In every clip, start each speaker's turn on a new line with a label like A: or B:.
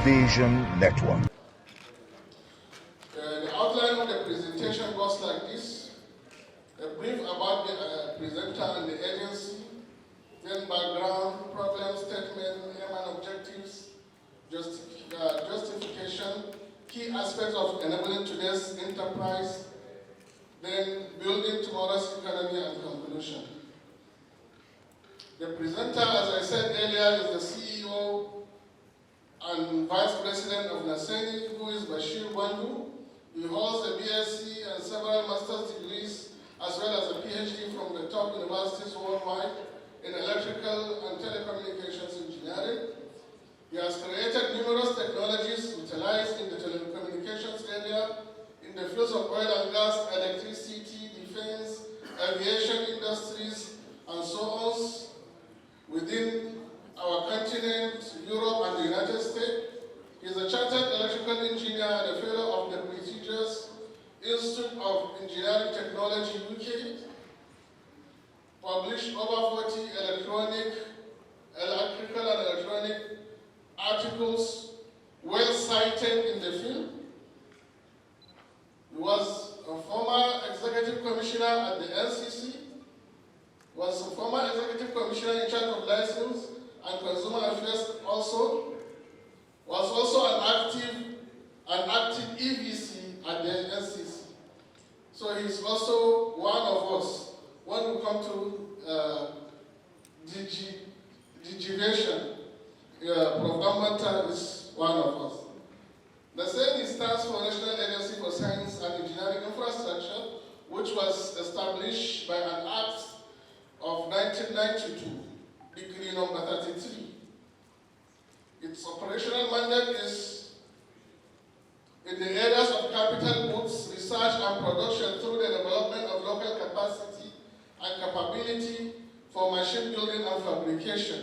A: Television Network.
B: The outline of the presentation goes like this: a brief about the presenter and the agency, then background, problem statement, aim and objectives, justification, key aspects of enabling today's enterprise, then building tomorrow's economy, and conclusion. The presenter, as I said earlier, is the CEO and Vice President of Naseni, who is Bashir Wandu. He holds a BSc and several master's degrees, as well as a PhD from the top universities worldwide in electrical and telecommunications engineering. He has created numerous technologies utilized in the telecommunications area, in the fields of oil and gas, electricity, defense, aviation industries, and so on, within our continent, Europe, and the United States. He is a chartered electrical engineer and a fellow of the prestigious Institute of Engineering Technology, UK. Published over 40 electrical and electronic articles, well cited in the field. He was a former executive commissioner at the NCC, was a former executive commissioner in charge of license and consumer affairs also, was also an active EVC at the NCC. So he's also one of us. When we come to Digivation, Prof. Gambanta is one of us. Naseni stands for National Agency for Science and Engineering Infrastructure, which was established by an act of 1992, Decree number 33. Its operational mandate is in the areas of capital goods, research and production through the development of local capacity and capability for machine building and fabrication.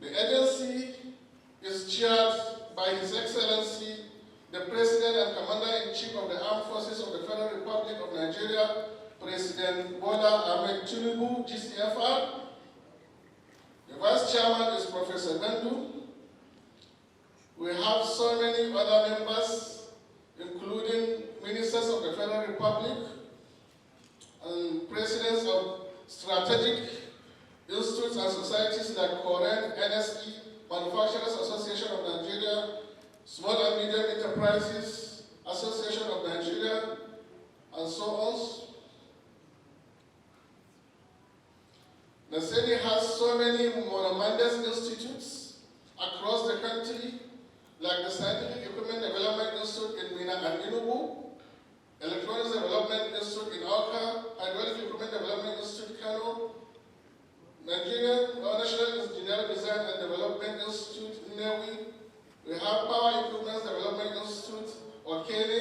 B: The agency is chaired by His Excellency, the President and Commander-in-Chief of the Armed Forces of the Federal Republic of Nigeria, President Bola Ahmed Tinubu, GCFR. The Vice Chairman is Professor Gandu. We have so many other members, including ministers of the Federal Republic and presidents of strategic institutes and societies like Koren, NSE, Manufacturers Association of Nigeria, Small and Medium Enterprises Association of Nigeria, and so on. Naseni has so many monomandous institutes across the country, like the Scientific Equipment Development Institute in Mina and Enugu, Electronics Development Institute in Awka, Hydraulic Equipment Development Institute Kano, Nigerian National Engineering Design and Development Institute in Newi. We have Power Equipment Development Institute, Okene,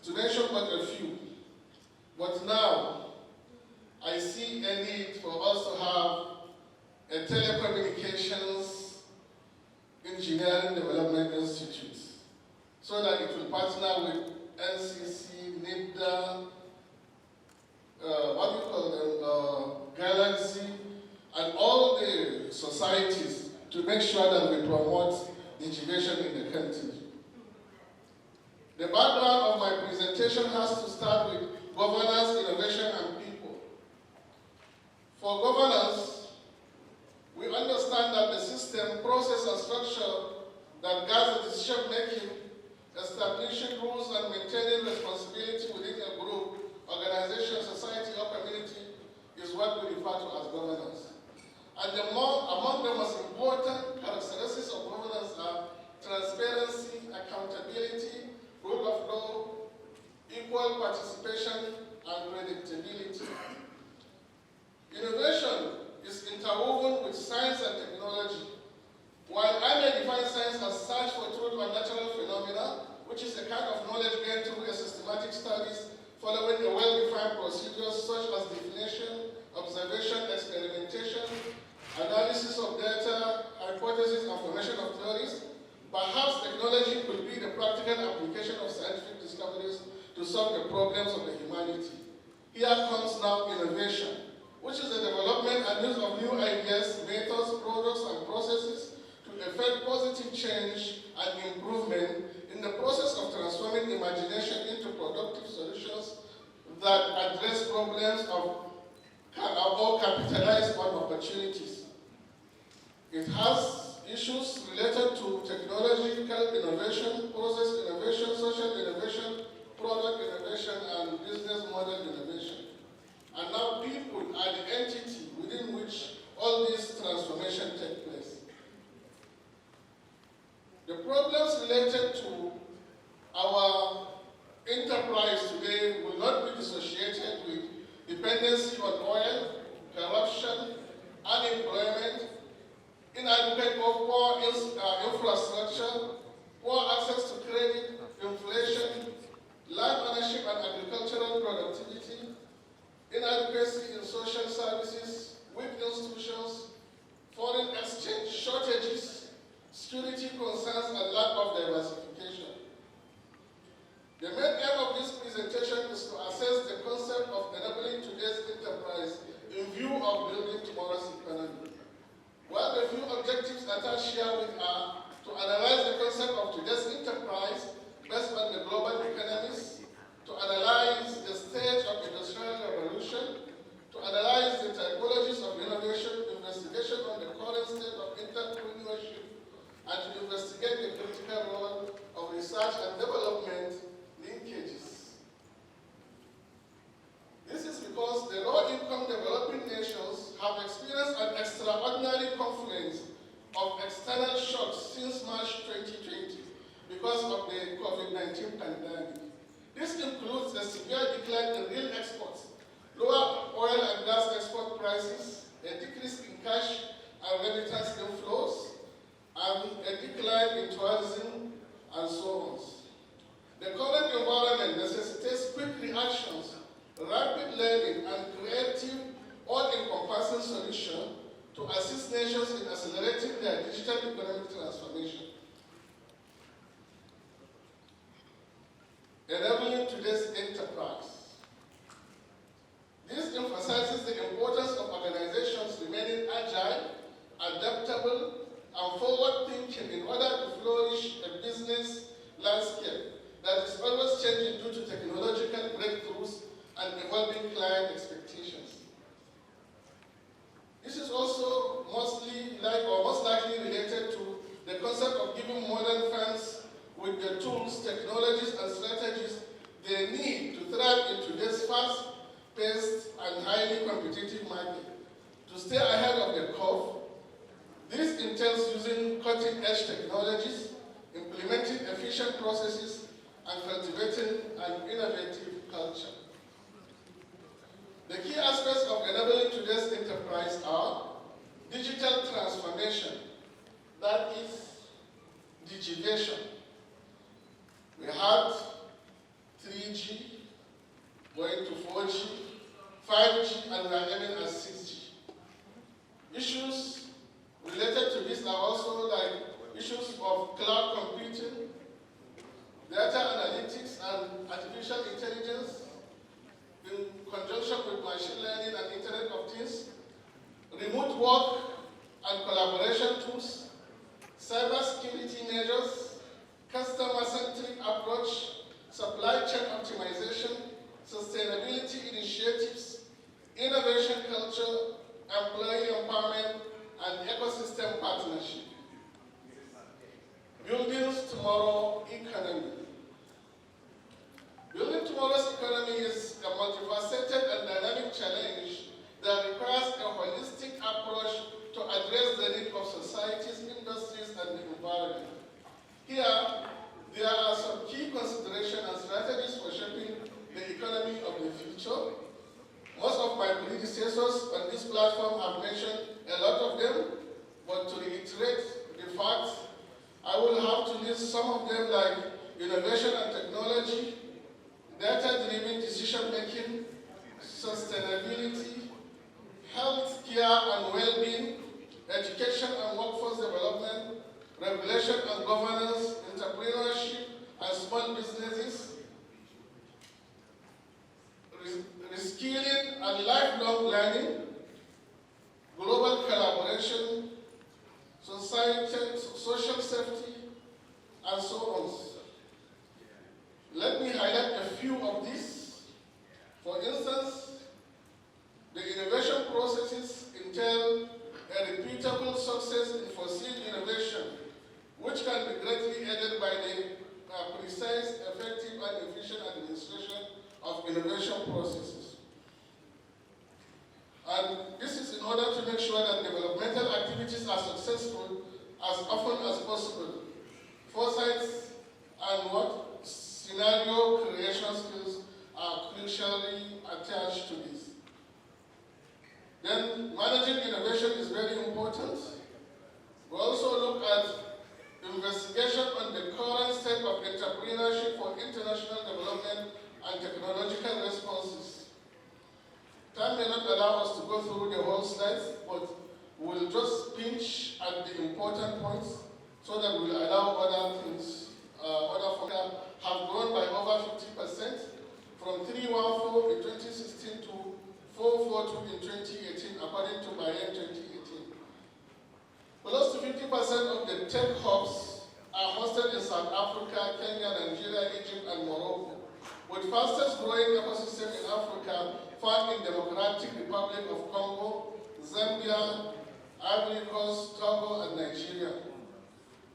B: to mention but a few. But now, I see a need for us to have a telecommunications engineering development institute so that it will partner with NCC, NIDA, Galaxy, and all the societies to make sure that we promote digivation in the country. The background of my presentation has to start with governance, innovation, and people. For governance, we understand that the system, process, and structure that guides the decision-making, establishing rules and maintaining responsibility within a group, organization, society, or community is what we refer to as governance. And among the most important characteristics of governance are transparency, accountability, rule of law, equal participation, and predictability. Innovation is interwoven with science and technology. While I may define science as search for truth or natural phenomena, which is a kind of knowledge gained through a systematic studies following a well-defined procedures such as definition, observation, experimentation, analysis of data, hypothesis, and formation of theories, perhaps technology could be the practical application of scientific discoveries to solve the problems of the humanity. Here comes now innovation, which is the development change and improvement in the process of transforming imagination into productive solutions that address problems or capitalize on opportunities. It has issues related to technological innovation, process innovation, social innovation, product innovation, and business model innovation. And now people are the entity within which all these transformations take place. The problems related to our enterprise today will not be dissociated with dependency on oil, corruption, unemployment, inadequate or poor infrastructure, poor access to credit, inflation, land ownership and agricultural productivity, inadequacy in social services, weak institutions, foreign exchange shortages, security concerns, and lack of diversification. The main aim of this presentation is to assess the concept of enabling today's enterprise in view of building tomorrow's economy. While the few objectives attached here with are to analyze the concept of today's enterprise based on the global economies, to analyze the stage of industrial revolution, to analyze the typologies of innovation, investigation on the current state of entrepreneurship, and to investigate the critical role of research and development linkages. This is because the low-income developing nations have experienced an extraordinary confluence of external shocks since March 2020 because of the COVID-19 pandemic. This includes a severe decline in real exports, lower oil and gas export prices, a decrease in cash and remittance inflows, and a decline in tourism, and so on. The current environment necessitates quick reactions, rapid learning, and creative, all-encompassing solutions to assist nations in accelerating their digital economic transformation. Enabling today's enterprise. This emphasizes the importance of organizations remaining agile, adaptable, and forward-thinking in order to flourish a business landscape that is always changing due to technological breakthroughs and evolving client expectations. This is also most likely related to the concept of giving modern firms with the tools, technologies, and strategies they need to thrive in today's fast-paced and highly competitive market. To stay ahead of the curve, this entails using cutting-edge technologies, implementing efficient processes, and cultivating an innovative culture. The key aspects of enabling today's enterprise are digital transformation, that is digivation. We had 3G, going to 4G, 5G, and we are aiming at 6G. Issues related to this are also like issues of cloud computing, data analytics and artificial intelligence in conjunction with machine learning and Internet of Things, remote work and collaboration tools, cybersecurity measures, customer-centric approach, supply chain optimization, sustainability initiatives, innovation culture, employee empowerment, and ecosystem partnership. Building tomorrow's economy. Building tomorrow's economy is a multifaceted and dynamic challenge that requires a holistic approach to address the needs of societies, industries, and the environment. Here, there are some key considerations and strategies for shaping the economy of the future. Most of my predecessors on this platform have mentioned a lot of them, but to reiterate the facts, I will have to list some of them like innovation and technology, data-driven decision-making, sustainability, health care and well-being, education and workforce development, regulation and governance, entrepreneurship and small businesses, reskilling and lifelong learning, global collaboration, social safety, innovation processes. And this is in order to make sure that developmental activities are successful as often as possible. Foresight and scenario creation skills are crucially attached to this. Then managing innovation is very important. We also look at investigation on the current state of entrepreneurship for international development and technological responses. Time may not allow us to go through the whole slides, but we'll just pinch at the important points so that we'll allow other things, other factors have grown by over 50%, from 314 in 2016 to 442 in 2018, according to Bayern 2018. Close to 50% of the tech hubs are hosted in South Africa, Kenya, Nigeria, Egypt, and Morocco, with fastest growing ecosystem in Africa found in Democratic Republic of Congo, Zambia, Ivory Coast, Togo, and Nigeria.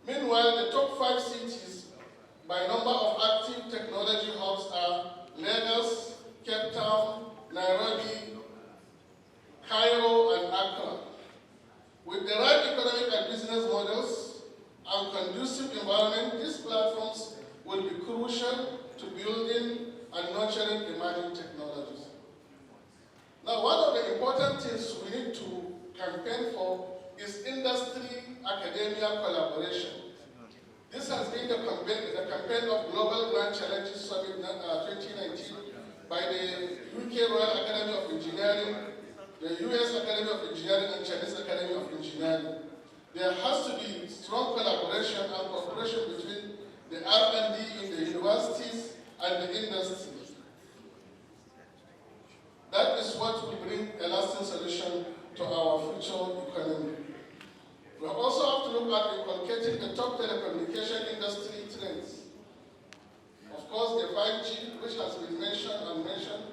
B: Meanwhile, the top 5 cities by number of active technology hubs are Lagos, Cape Town, Nairobi, Cairo, and Accra. With the right economic and business models and conducive environment, these platforms will be crucial to building and nurturing emerging technologies. Now, one of the important things we need to campaign for is industry-academia collaboration. This has been the campaign of Global Grand Challenges Summit 2019 by the UK Royal Academy of Engineering, the US Academy of Engineering, and Chinese Academy of Engineering. There has to be strong collaboration and cooperation between the R&D in the universities and the industry. That is what will bring a lasting solution to our future economy. We also have to look at inculcating the top telecommunication industry trends. Of course, the 5G, which has been mentioned and mentioned.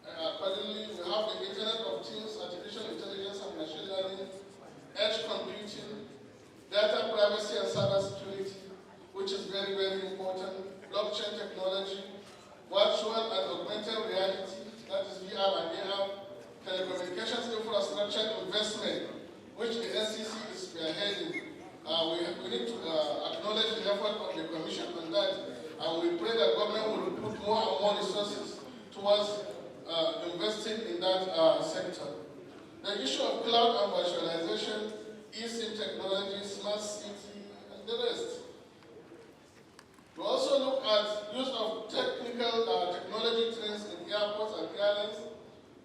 B: Accordingly, we have the Internet of Things, artificial intelligence and machine learning, edge computing, data privacy and cybersecurity, which is very, very important, blockchain technology, virtual and augmented reality, that is VR and AR, telecommunications infrastructure investment, which the NCC is spearheading. We need to acknowledge the effort of the Commission on that, and we pray that government will put more and more resources towards investing in that sector. The issue of cloud and virtualization, eSIM technology, smart city, and the rest. We also look at use of technology trends in airports and airlines,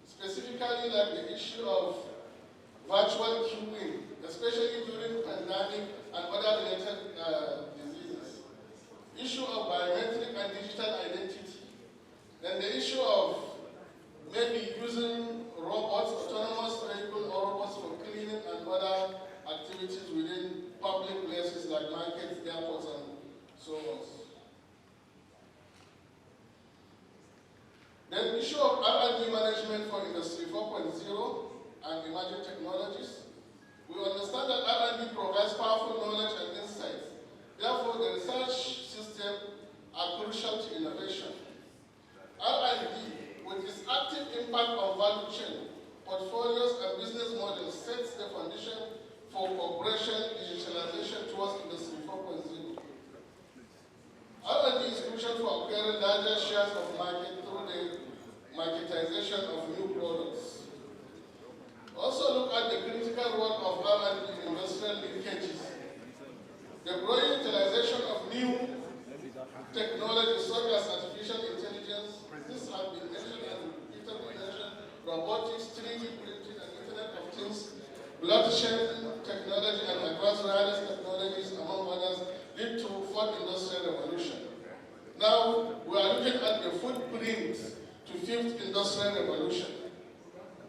B: specifically like the issue of virtual queuing, especially during pandemic and other related diseases. Issue of biometric and digital identity. Then the issue of maybe using robots, autonomous vehicles or robots for cleaning and other activities within public places like markets, airports, and so on. Then issue of R&D management for Industry 4.0 and emerging technologies. We understand that R&D provides powerful knowledge and insights. Therefore, the research system are crucial to innovation. R&D, with its active impact on value chain, portfolios, and business models, sets the foundation for cooperation, digitalization towards Industry 4.0. R&D is crucial for acquiring larger shares of market through the marketization of new products. Also look at the critical role of R&D in industrial linkages. The growing utilization of new technologies such as artificial intelligence, this has been mentioned and repeatedly mentioned, robotics, 3D printing, and Internet of Things, blockchain technology, and advanced wireless technologies, among others, lead to fourth industrial revolution. Now, we are looking at the footprint to fifth industrial revolution.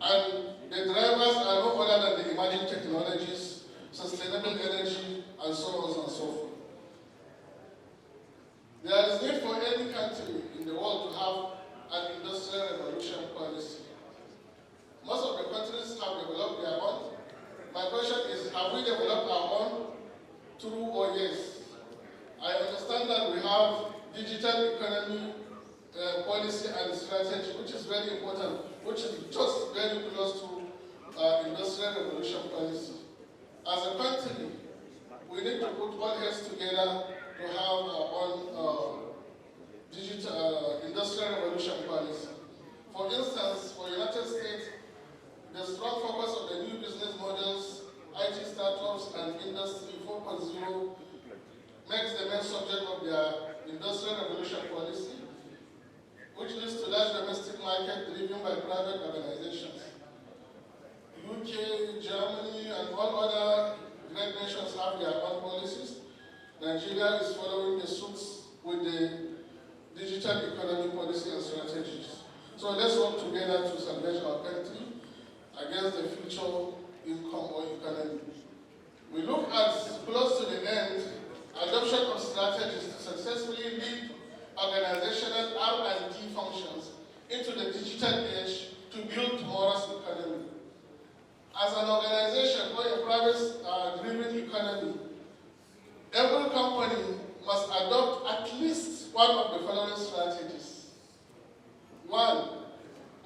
B: And the drivers are no other than the emerging technologies, sustainable energy, and so on and so forth. There is need for any country in the world to have an industrial revolution policy. Most of the countries have developed their own. My question is, have we developed our own? True or yes? I understand that we have digital economy policy and strategy, which is very important, which is just very close to industrial revolution policy. As a country, we need to put all heads together to have our own digital industrial revolution policy. For instance, for United States, the strong focus of the new business models, IT startups, and Industry 4.0 makes the main subject of their industrial revolution policy, which leads to large domestic market driven by private organizations. UK, Germany, and all other great nations have their own policies. Nigeria is following the suits with the digital economy policy and strategies. So let's work together to salvage our country against the future income or economy. We look at, close to the end, adoption of strategies to successfully lead organizational R&D functions into the digital age to build tomorrow's economy. As an organization or a private-driven economy, every company must adopt at least one of the following strategies. One,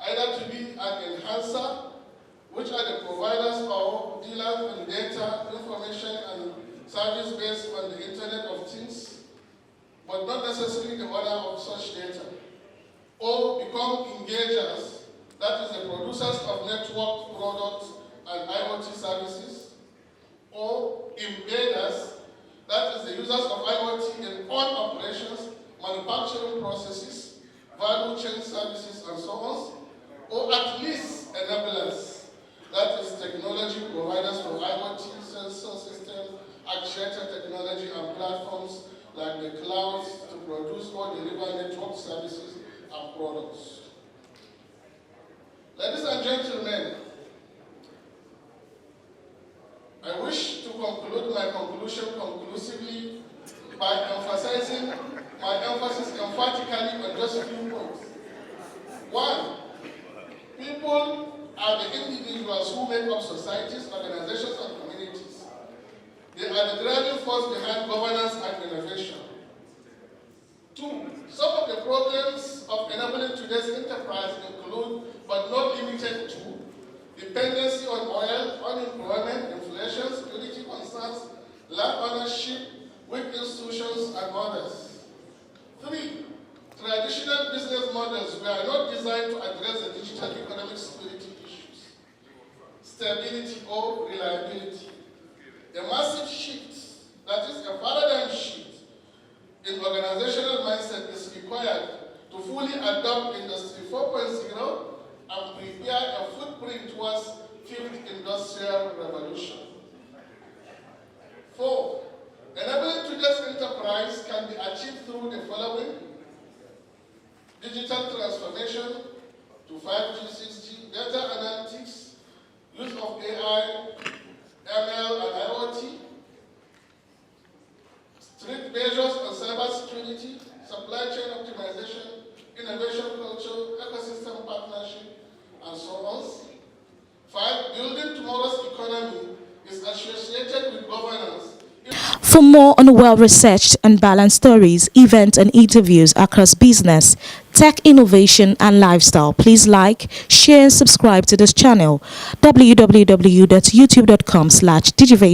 B: either to be an enhancer, which are the providers or dealers in data, information, and service based on the Internet of Things, but not necessarily the owner of such data. Or become engagers, that is the producers of network products and IoT services. Or embedders, that is the users of IoT in all operations, manufacturing processes, value chain services, and so on. Or at least enablers, that is technology providers for IoT, sensor systems, actuator technology, and platforms like the clouds to produce or deliver network services and products. Ladies and gentlemen, I wish to conclude my conclusion conclusively by emphasizing my emphasis emphatically on just a few points. One, people are the individuals who make up societies, organizations, and communities. They are the driving force behind governance and innovation. Two, some of the problems of enabling today's enterprise include, but not limited to, dependency on oil, unemployment, inflation, security concerns, land ownership, weak institutions, and others. Three, traditional business models were not designed to address the digital economic security issues, stability or reliability. A massive shift, that is a paradigm shift in organizational mindset, is required to fully adopt Industry 4.0 and prepare a footprint towards fifth industrial revolution. Four, enabling today's enterprise can be achieved through the following: digital transformation to 5G, 6G, data analytics, use of AI, ML, and IoT, strict measures on cybersecurity, supply chain optimization, innovation culture, ecosystem partnership, and so on. Five, building tomorrow's economy is associated with governance.
A: For more on well-researched and balanced stories, events, and interviews across business, tech innovation, and lifestyle, please like, share, and subscribe to this channel. www.youtube.com/Digivation.